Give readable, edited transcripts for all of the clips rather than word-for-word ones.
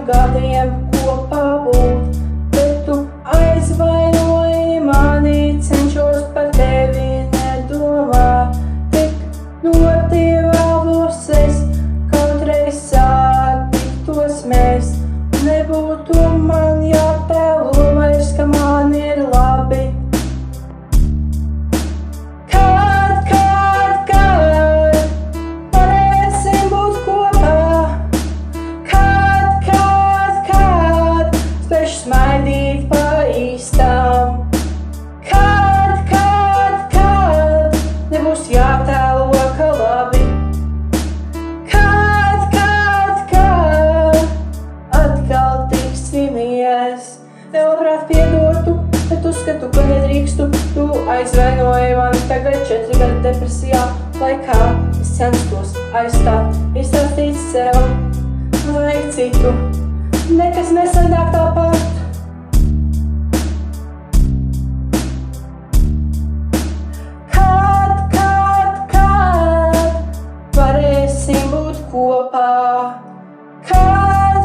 gadiem kopā būt, bet tu aizvainoji mani, cenšos par tevi nedomāt. Tik ļoti vēlos es kādreiz satiktos mēs, nebūtu man jātēlo vairs, ka man ir labi. Kad varēsim būt kopā, kad spēšu smaidīt pa īstām, kad nebūs jātēlo, ka labi. Atkal tiksimies. Tev labprāt piedotu, bet uzskatu, ka nedrīkstu. Tu aizvainoji mani tagad 4 gadu depresijā, laikā es censtos aizstāt, izstāstīt sev vai citu. Nekas nesanāk tāpat. Kad varēsim būt kopā, kad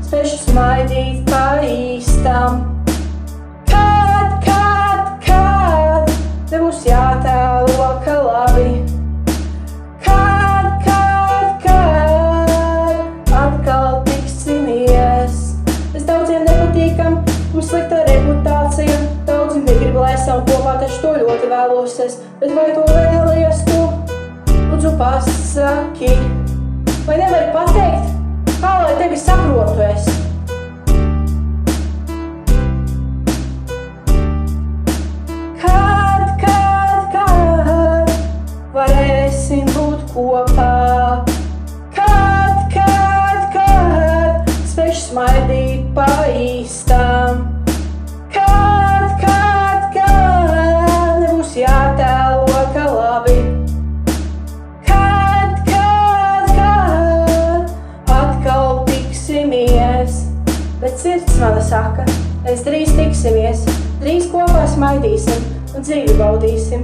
spēšu smaidīt pa īstām, kad nebūs jātēlo, ka labi. Kad atkal tiksimies. Mēs daudziem nepatīkam, mums slikta reputācija, daudzi negrib, lai esam kopā, taču to ļoti vēlos es. Bet vai to vēlies tu? Lūdzu pasaki, vai nevari pateikt, kā lai tevi saprotu es? Kad varēsim būt kopā, kad spēšu smaidīt pa īstām, kad nebūs jātēlo, ka labi. Atkal tiksimies, bet sirds mana saka, mēs drīz tiksimies, drīz kopā smaidīsim un dzīvi baudīsim.